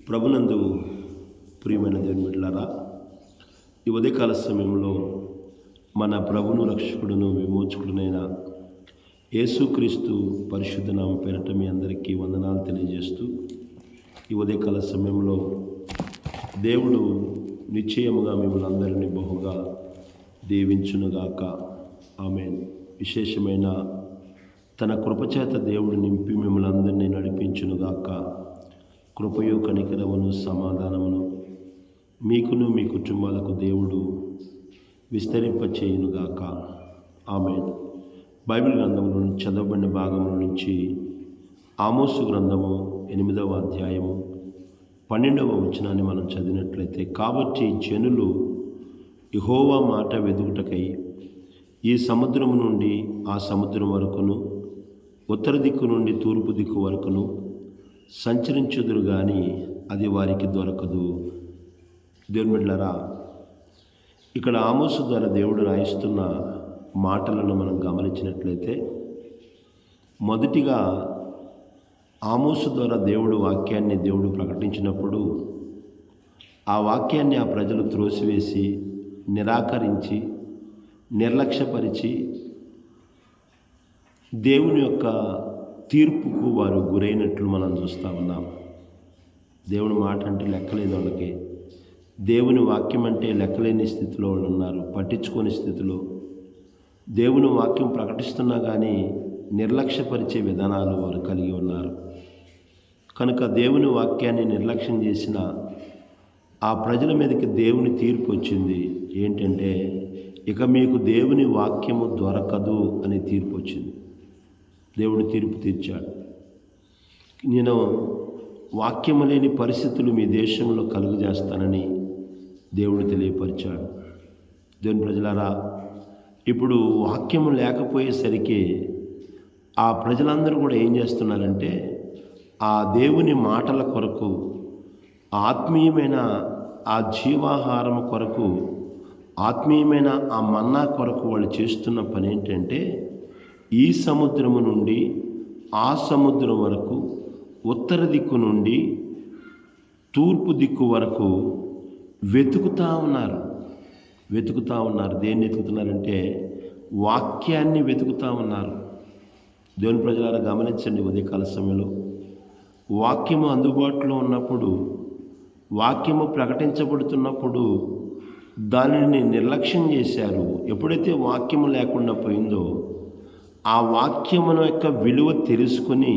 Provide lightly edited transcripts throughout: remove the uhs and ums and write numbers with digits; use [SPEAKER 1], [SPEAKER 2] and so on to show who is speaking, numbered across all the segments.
[SPEAKER 1] ప్రభునందు ప్రియమైన దేవుని బిడ్డలారా, ఈ ఉదయకాల సమయంలో మన ప్రభును రక్షకుడును విమోచకుడునైన యేసుక్రీస్తు పరిశుద్ధ నామం పేరిట మీ అందరికీ వందనాలు తెలియజేస్తూ, ఈ ఉదయకాల సమయంలో దేవుడు నిశ్చయముగా మిమ్మల్ని అందరినీ బహుగా దీవించునుగాక. ఆమేన్. విశేషమైన తన కృపచేత దేవుడు నింపి మిమ్మల్ని అందరినీ నడిపించునుగాక. కృపయు కనికరమును సమాధానమును మీకును మీ కుటుంబాలకు దేవుడు విస్తరింపచేయునుగాక. ఆమేన్. బైబిల్ గ్రంథంలో చదవబడిన భాగంలో నుంచి ఆమోసు గ్రంథము 8వ అధ్యాయము 12వ వచనాన్ని మనం చదివినట్లయితే, కాబట్టి జనులు యెహోవా మాట వెదుగుటకై ఈ సముద్రము నుండి ఆ సముద్రం వరకును, ఉత్తర దిక్కు నుండి తూర్పు దిక్కు వరకును సంచరించుదురు కానీ అది వారికి దొరకదు. దేవుని బిడ్డలారా, ఇక్కడ ఆమోసు ద్వారా దేవుడు రాయిస్తున్న మాటలను మనం గమనించినట్లయితే, మొదటిగా ఆమోసు ద్వారా దేవుడు వాక్యాన్ని ప్రకటించినప్పుడు ఆ వాక్యాన్ని ఆ ప్రజలు త్రోసివేసి, నిరాకరించి, నిర్లక్ష్యపరిచి దేవుని యొక్క తీర్పుకు వారు గురైనట్లు మనం చూస్తూ ఉన్నాం. దేవుని మాట అంటే లెక్కలేదు వాళ్ళకి. దేవుని వాక్యం అంటే లెక్కలేని స్థితిలో వాళ్ళు ఉన్నారు, పట్టించుకోని స్థితిలో. దేవుని వాక్యం ప్రకటిస్తున్నా కానీ నిర్లక్ష్యపరిచే విధానాలు వారు కలిగి ఉన్నారు. కనుక దేవుని వాక్యాన్ని నిర్లక్ష్యం చేసిన ఆ ప్రజల మీదకి దేవుని తీర్పు వచ్చింది. ఏంటంటే, ఇక మీకు దేవుని వాక్యము దొరకదు అనే తీర్పు వచ్చింది. దేవుడు తీర్పు తీర్చాడు. నేను వాక్యము లేని పరిస్థితులు మీ దేశంలో కలుగజేస్తానని దేవుడు తెలియపరిచాడు. దేవుని ప్రజలారా, ఇప్పుడు వాక్యము లేకపోయేసరికి ఆ ప్రజలందరూ కూడా ఏం చేస్తున్నారంటే, ఆ దేవుని మాటల కొరకు, ఆత్మీయమైన ఆ జీవాహారం కొరకు, ఆత్మీయమైన ఆ మన్నా కొరకు వాళ్ళు చేస్తున్న పని ఏంటంటే, ఈ సముద్రము నుండి ఆ సముద్రం వరకు, ఉత్తర దిక్కు నుండి తూర్పు దిక్కు వరకు వెతుకుతూ ఉన్నారు. దేన్ని వెతుకుతున్నారంటే, వాక్యాన్ని వెతుకుతూ ఉన్నారు. దేవుని ప్రజలారా గమనించండి, ఉదయకాల సమయంలో వాక్యము అందుబాటులో ఉన్నప్పుడు, వాక్యము ప్రకటించబడుతున్నప్పుడు దానిని నిర్లక్ష్యం చేశారు. ఎప్పుడైతే వాక్యము లేకుండా పోయిందో, ఆ వాక్యమును యొక్క విలువ తెలుసుకొని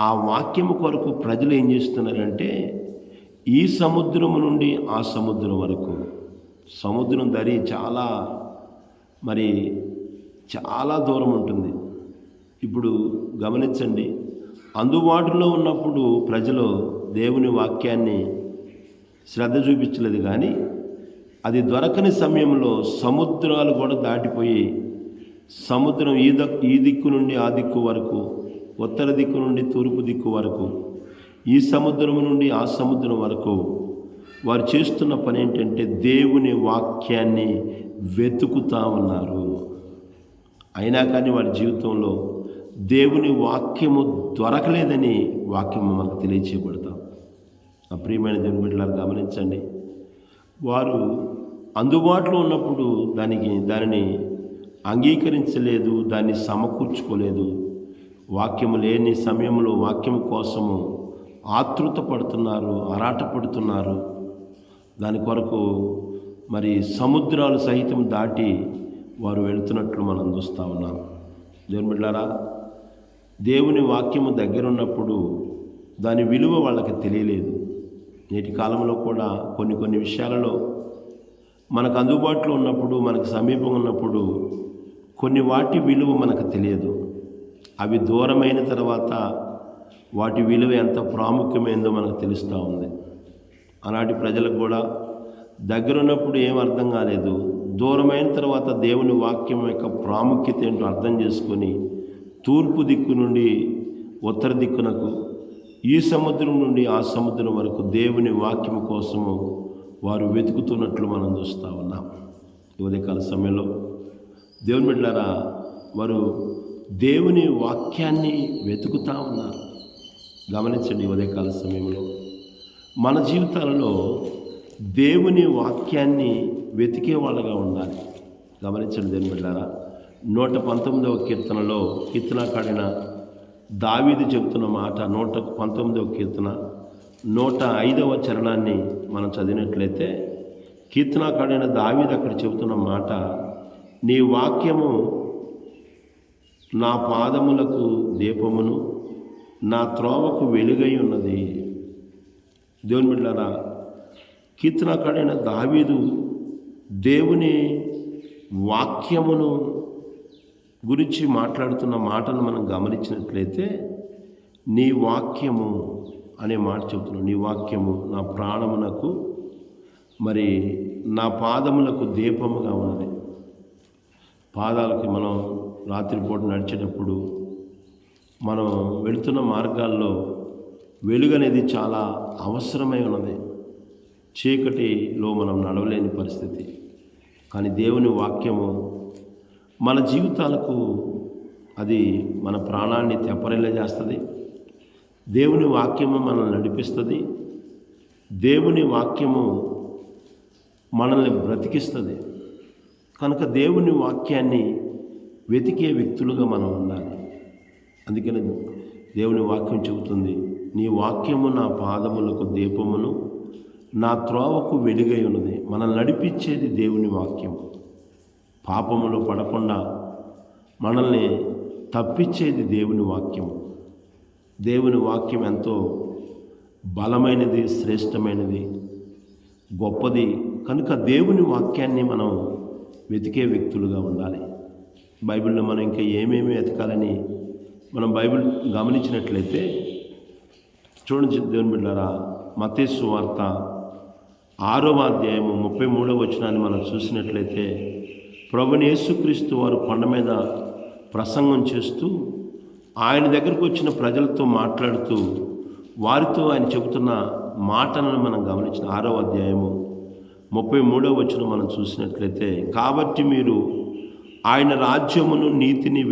[SPEAKER 1] ఆ వాక్యము కొరకు ప్రజలు ఏం చేస్తున్నారంటే, ఈ సముద్రము నుండి ఆ సముద్రం వరకు, సముద్రం దరి చాలా దూరం ఉంటుంది. ఇప్పుడు గమనించండి, అందుబాటులో ఉన్నప్పుడు ప్రజలు దేవుని వాక్యాన్ని శ్రద్ధ చూపించలేదు, కానీ అది దొరకని సమయంలో సముద్రాలు కూడా దాటిపోయి, సముద్రం ఈ దిక్కు నుండి ఆ దిక్కు వరకు, ఉత్తర దిక్కు నుండి తూర్పు దిక్కు వరకు, ఈ సముద్రం నుండి ఆ సముద్రం వరకు వారు చేస్తున్న పని ఏంటంటే, దేవుని వాక్యాన్ని వెతుకుతూ ఉన్నారు. అయినా కానీ వారి జీవితంలో దేవుని వాక్యము దొరకలేదని వాక్యము మనకు తెలియచేయబడతాం. ఆ ప్రియమైన దేవుని బిడ్డలారా గమనించండి, వారు అందుబాటులో ఉన్నప్పుడు దానిని అంగీకరించలేదు, దాన్ని సమకూర్చుకోలేదు. వాక్యము లేని సమయంలో వాక్యము కోసము ఆతృత పడుతున్నారు, ఆరాటపడుతున్నారు. దాని కొరకు సముద్రాలు సహితం దాటి వారు వెళుతున్నట్లు మనం చూస్తూ ఉన్నాం. దేవుని బిడ్డలారా, దేవుని వాక్యము దగ్గర ఉన్నప్పుడు దాని విలువ వాళ్ళకి తెలియలేదు. నేటి కాలంలో కూడా కొన్ని విషయాలలో మనకు అందుబాటులో ఉన్నప్పుడు, మనకు సమీపంగా ఉన్నప్పుడు కొన్ని వాటి విలువ మనకు తెలియదు. అవి దూరమైన తర్వాత వాటి విలువ ఎంత ప్రాముఖ్యమైందో మనకు తెలుస్తూ ఉంది. ఆనాటి ప్రజలకు కూడా దగ్గర ఉన్నప్పుడు ఏం అర్థం కాలేదు. దూరమైన తర్వాత దేవుని వాక్యం యొక్క ప్రాముఖ్యత ఏంటో అర్థం చేసుకొని, తూర్పు దిక్కు నుండి ఉత్తర దిక్కునకు, ఈ సముద్రం నుండి ఆ సముద్రం వరకు దేవుని వాక్యం కోసము వారు వెతుకుతున్నట్లు మనం చూస్తూ ఉన్నాం. ఉదయకాల సమయంలో దేవుని బిడ్డలారా, వారు దేవుని వాక్యాన్ని వెతుకుతూ ఉన్నారు. గమనించండి, ఉదయకాల సమయంలో మన జీవితాలలో దేవుని వాక్యాన్ని వెతికే వాళ్ళగా ఉండాలి. గమనించండి దేవుని బిడ్డలారా, 119వ కీర్తనలో కీర్తనకాడిన దావీదు చెబుతున్న మాట, 119వ కీర్తన 105వ చరణాన్ని మనం చదివినట్లయితే కీర్తనకాడిన దావీదు అక్కడ చెబుతున్న మాట, నీ వాక్యము నా పాదములకు దీపమును నా త్రోవకు వెలుగై ఉన్నది. దేవుని బిడ్డలారా, కీర్తనకాడైన దావీదు దేవుని వాక్యమును గురించి మాట్లాడుతున్న మాటను మనం గమనించినట్లయితే, నీ వాక్యము అనే మాట చెబుతున్నాడు. నీ వాక్యము నా ప్రాణమునకు మరి నా పాదములకు దీపముగా ఉన్నది. పాదాలకి మనం రాత్రిపూట నడిచేటప్పుడు మనం వెళుతున్న మార్గాల్లో వెలుగు అనేది చాలా అవసరమై ఉన్నది. చీకటిలో మనం నడవలేని పరిస్థితి. కానీ దేవుని వాక్యము మన జీవితాలకు అది మన ప్రాణాన్ని తెప్పరిల్లజేస్తుంది. దేవుని వాక్యము మనల్ని నడిపిస్తుంది. దేవుని వాక్యము మనల్ని బ్రతికిస్తుంది. కనుక దేవుని వాక్యాన్ని వెతికే వ్యక్తులుగా మనం ఉండాలి. అందుకని దేవుని వాక్యం చెబుతుంది, నీ వాక్యము నా పాదములకు దీపమును నా త్రోవకు వెలుగై ఉన్నది. మనల్ని నడిపించేది దేవుని వాక్యం. పాపములో పడకుండా మనల్ని తప్పించేది దేవుని వాక్యం. దేవుని వాక్యం ఎంతో బలమైనది, శ్రేష్టమైనది, గొప్పది. కనుక దేవుని వాక్యాన్ని మనం వెతికే వ్యక్తులుగా ఉండాలి. బైబిల్లో మనం ఇంకా ఏమేమి వెతకాలని మనం బైబిల్ గమనించినట్లయితే చూడండి దేవుని బిడ్డలారా, మత్తయి సువార్త 6వ అధ్యాయము 33వ వచనాన్ని మనం చూసినట్లయితే, ప్రభువైన యేసుక్రీస్తు వారు కొండ మీద ప్రసంగం చేస్తూ ఆయన దగ్గరకు వచ్చిన ప్రజలతో మాట్లాడుతూ వారితో ఆయన చెబుతున్న మాటలను మనం గమనించిన 6వ అధ్యాయము 33వ వచనం మనం చూసినట్లయితే, కాబట్టి మీరు ఆయన రాజ్యమును నీతిని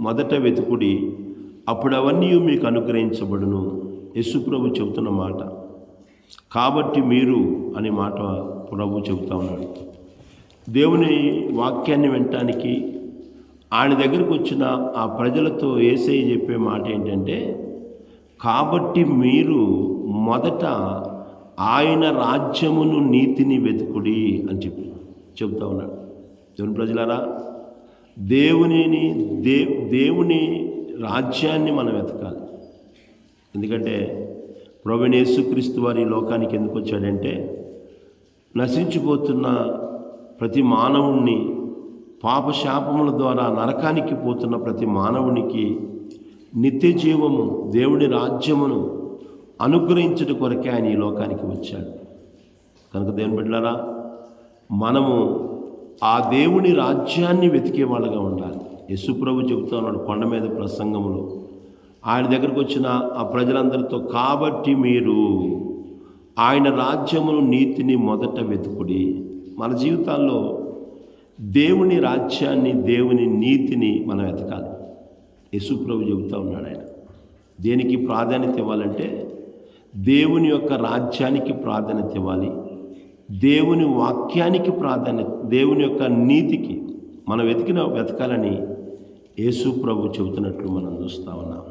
[SPEAKER 1] మొదట వెతుకుడి, అప్పుడు అవన్నీ మీకు అనుగ్రహించబడును. యేసు ప్రభు చెబుతున్న మాట. కాబట్టి మీరు అనే మాట ప్రభు చెబుతా ఉన్నాడు. దేవుని వాక్యాన్ని వినటానికి ఆయన దగ్గరకు వచ్చిన ఆ ప్రజలతో యేసయ్య చెప్పే మాట ఏంటంటే, కాబట్టి మీరు మొదట ఆయన రాజ్యమును నీతిని వెతుకుడి అని చెబుతా ఉన్నాడు. దేవుని ప్రజలారా, దేవుని రాజ్యాన్ని మనం వెతకాలి. ఎందుకంటే ప్రభువైన యేసుక్రీస్తు వారి లోకానికి ఎందుకు వచ్చాడంటే, నశించిపోతున్న ప్రతి మానవుణ్ణి, పాపశాపముల ద్వారా నరకానికి పోతున్న ప్రతి మానవునికి నిత్య జీవము, దేవుని రాజ్యమును అనుగ్రహించడం కొరకే ఆయన ఈ లోకానికి వచ్చాడు. కనుక దేవుని బిడ్డలారా, మనము ఆ దేవుని రాజ్యాన్ని వెతికే వాళ్ళగా ఉండాలి. యేసు ప్రభు చెబుతా ఉన్నాడు కొండ మీద ప్రసంగంలో, ఆయన దగ్గరకు వచ్చిన ఆ ప్రజలందరితో, కాబట్టి మీరు ఆయన రాజ్యమును నీతిని మొదట వెతుకుడి. మన జీవితాల్లో దేవుని రాజ్యాన్ని, దేవుని నీతిని మనం వెతకాలి. యేసు ప్రభు చెబుతూ ఉన్నాడు, ఆయన దేనికి ప్రాధాన్యత ఇవ్వాలంటే దేవుని యొక్క రాజ్యానికి ప్రాధాన్యత ఇవ్వాలి. దేవుని వాక్యానికి ప్రాధాన్యత, దేవుని యొక్క నీతికి మనం వెతకాలని యేసు ప్రభు చెబుతున్నట్లు మనం చూస్తూ ఉన్నాం.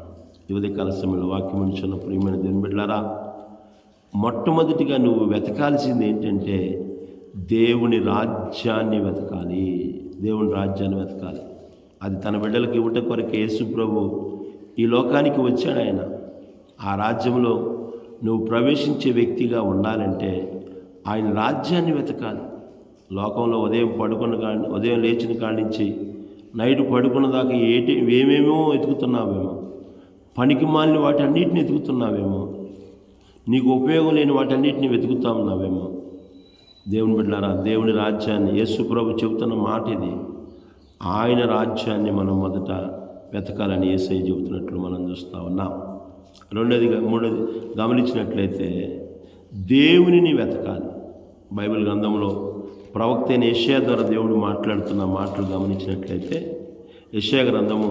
[SPEAKER 1] ఈ ఉదయకాల సమయంలో వాక్యం ఉంచున్న ప్రియమైన దేవుని బిడ్డలారా, మొట్టమొదటిగా నువ్వు వెతకాల్సింది ఏంటంటే దేవుని రాజ్యాన్ని వెతకాలి. దేవుని రాజ్యాన్ని వెతకాలి. అది తన బిడ్డలకు ఇవ్వట కొరకు యేసు ప్రభు ఈ లోకానికి వచ్చాడు. ఆయన ఆ రాజ్యంలో నువ్వు ప్రవేశించే వ్యక్తిగా ఉండాలంటే ఆయన రాజ్యాన్ని వెతకాలి. లోకంలో ఉదయం లేచిన కాడి నుంచి నైట్ పడుకున్న దాకా ఏమేమో వెతుకుతున్నావేమో, పనికి మాలిన వాటన్నిటిని వెతుకుతున్నావేమో, నీకు ఉపయోగం లేని వాటన్నిటిని వెతుకుతా ఉన్నావేమో. దేవుని బిడ్డలారా, దేవుని రాజ్యాన్ని, యేసు ప్రభు చెబుతున్న మాట ఇది, ఆయన రాజ్యాన్ని మనం మొదట వెతకాలని యేసయ్య చెబుతున్నట్లు మనం చూస్తూ ఉన్నాం. మూడోది గమనించినట్లయితే దేవునిని వెతకాలి. బైబిల్ గ్రంథంలో ప్రవక్త అయిన యెషయా ద్వారా దేవుడు మాట్లాడుతున్న మాటలు గమనించినట్లయితే, యెషయా గ్రంథము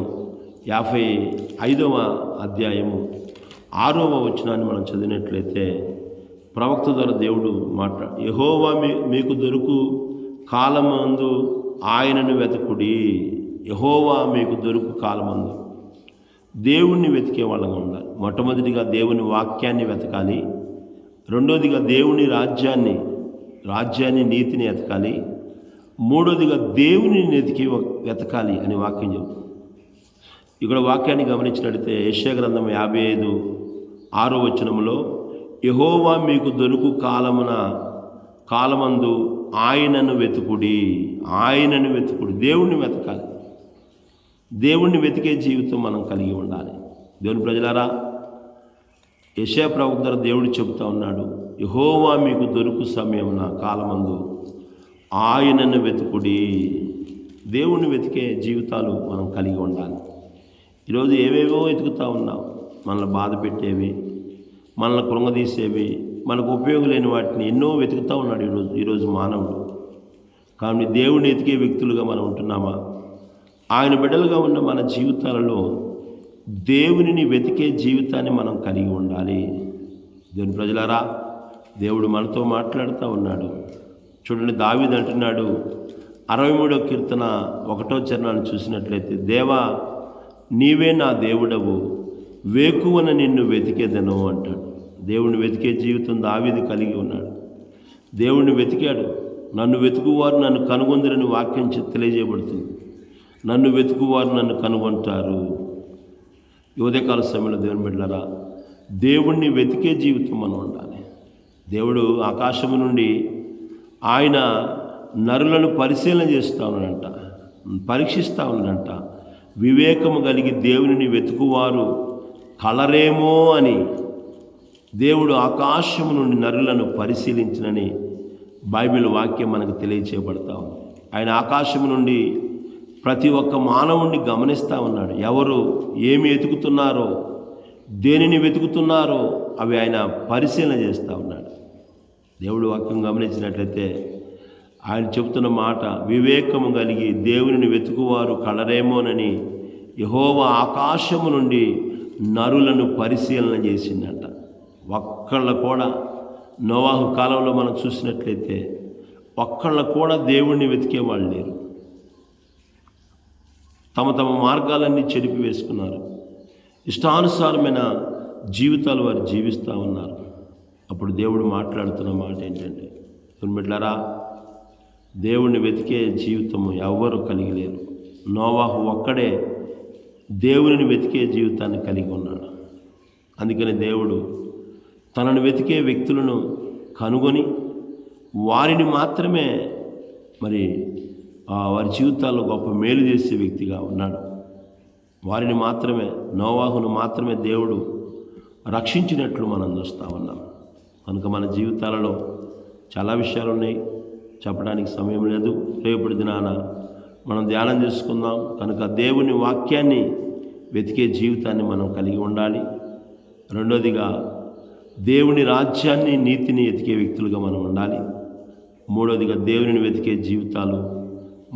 [SPEAKER 1] 55వ అధ్యాయము 6వ వచనాన్ని మనం చదివినట్లయితే, ప్రవక్త ద్వారా దేవుడు యెహోవా మీకు దొరుకు కాలమందు ఆయనను వెతకుడి. యెహోవా మీకు దొరుకు కాలమందు దేవుణ్ణి వెతికే వాళ్ళగా ఉండాలి. మొట్టమొదటిగా దేవుని వాక్యాన్ని వెతకాలి. రెండోదిగా దేవుని రాజ్యాన్ని నీతిని వెతకాలి. మూడోదిగా దేవుని వెతకాలి అని వాక్యం చెబుతుంది. ఇక్కడ వాక్యాన్ని గమనించినట్లయితే యెషయా గ్రంథం 55:6 యెహోవా మీకు దొరుకు కాలమందు ఆయనను వెతుకుడి. దేవుణ్ణి వెతకాలి. దేవుణ్ణి వెతికే జీవితం మనం కలిగి ఉండాలి. దేవుని ప్రజలారా, యెషయా ప్రవక్త ద్వారా దేవుడు చెబుతా ఉన్నాడు, యెహోవా మీకు దొరుకు సమయమున కాలమందు ఆయనను వెతుకుడి. దేవుణ్ణి వెతికే జీవితాలు మనం కలిగి ఉండాలి. ఈరోజు ఏవేవో వెతుకుతూ ఉన్నాం. మనల్ని బాధ పెట్టేవి, మనల్ని కృంగదీసేవి, మనకు ఉపయోగం లేని వాటిని ఎన్నో వెతుకుతూ ఉన్నాడు ఈరోజు మానవుడు. కానీ దేవుణ్ణి వెతికే వ్యక్తులుగా మనం ఉంటున్నామా? ఆయన బిడ్డలుగా ఉన్న మన జీవితాలలో దేవునిని వెతికే జీవితాన్ని మనం కలిగి ఉండాలి. దేవుని ప్రజలారా, దేవుడు మనతో మాట్లాడుతూ ఉన్నాడు. చూడండి, దావీదు అంటున్నాడు 63వ కీర్తన 1వ చరణాన్ని చూసినట్లయితే, దేవా నీవే నా దేవుడవు, వేకువన నిన్ను వెతికేదను అంటాడు. దేవుణ్ణి వెతికే జీవితం దావీదు కలిగి ఉన్నాడు. దేవుణ్ణి వెతికాడు. నన్ను వెతుకువారు నన్ను కనుగొందరని వాక్యం తెలియజేయబడుతుంది. నన్ను వెతుకువారు నన్ను కనుగొంటారు. ఉదయకాల సమయంలో దేవుని బిడ్డలారా, దేవుణ్ణి వెతికే జీవితం మనం ఉండాలి. దేవుడు ఆకాశము నుండి ఆయన నరులను పరిశీలన చేస్తూ ఉన్నాడంట, పరీక్షిస్తూ ఉన్నాడంట. వివేకము కలిగి దేవునిని వెతుకువారు కలరేమో అని దేవుడు ఆకాశము నుండి నరులను పరిశీలించినని బైబిల్ వాక్యం మనకు తెలియచేయబడతా ఉంది. ఆయన ఆకాశము నుండి ప్రతి ఒక్క మానవుణ్ణి గమనిస్తూ ఉన్నాడు. ఎవరు ఏమి వెతుకుతున్నారో, దేనిని వెతుకుతున్నారో అవి ఆయన పరిశీలన చేస్తూ ఉన్నాడు. దేవుడు వాక్యం గమనించినట్లయితే ఆయన చెబుతున్న మాట, వివేకము కలిగి దేవునిని వెతుకువారు కలరేమోనని యెహోవా ఆకాశము నుండి నరులను పరిశీలన చేసిందంట. ఒక్కళ్ళ కూడా నోవాహు కాలంలో మనం చూసినట్లయితే ఒక్కళ్ళ కూడా దేవుణ్ణి వెతికేవాళ్ళు లేరు. తమ మార్గాలన్నీ చెరిపి వేసుకున్నారు. ఇష్టానుసారమైన జీవితాలు వారు జీవిస్తూ ఉన్నారు. అప్పుడు దేవుడు మాట్లాడుతున్న మాట ఏంటంటే, బిడ్డలారా, దేవుణ్ణి వెతికే జీవితము ఎవరు కలిగి లేరు. నోవాహు ఒక్కడే దేవునిని వెతికే జీవితాన్ని కలిగి ఉన్నాడు. అందుకని దేవుడు తనను వెతికే వ్యక్తులను కనుగొని వారిని మాత్రమే వారి జీవితాల్లో గొప్ప మేలు చేసే వ్యక్తిగా ఉన్నాడు. వారిని మాత్రమే, నోవాహును మాత్రమే దేవుడు రక్షించినట్లు మనం చూస్తూ ఉన్నాం. కనుక మన జీవితాలలో చాలా విషయాలు ఉన్నాయి, చెప్పడానికి సమయం లేదు. రేపటి దినాన మనం ధ్యానం చేసుకుందాం. కనుక దేవుని వాక్యాన్ని వెతికే జీవితాన్ని మనం కలిగి ఉండాలి. రెండోదిగా దేవుని రాజ్యాన్ని నీతిని వెతికే వ్యక్తులుగా మనం ఉండాలి. మూడోదిగా దేవుని వెతికే జీవితాలు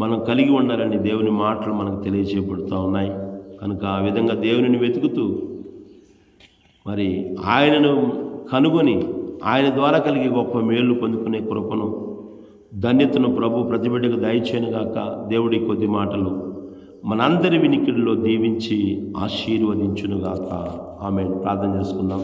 [SPEAKER 1] మనం కలిగి ఉండాలని దేవుని మాటలు మనకు తెలియచేయబడుతూ ఉన్నాయి. కనుక ఆ విధంగా దేవునిని వెతుకుతూ ఆయనను కనుగొని ఆయన ద్వారా కలిగే గొప్ప మేలు పొందుకునే కృపను, ధన్యతను ప్రభు ప్రతి బిడ్డకు దయచేయనుగాక. దేవుడి కొద్ది మాటలు మనందరి వినికిడిలో దీవించి ఆశీర్వదించునుగాక. ఆమేన్. ప్రార్థన చేసుకుందాం.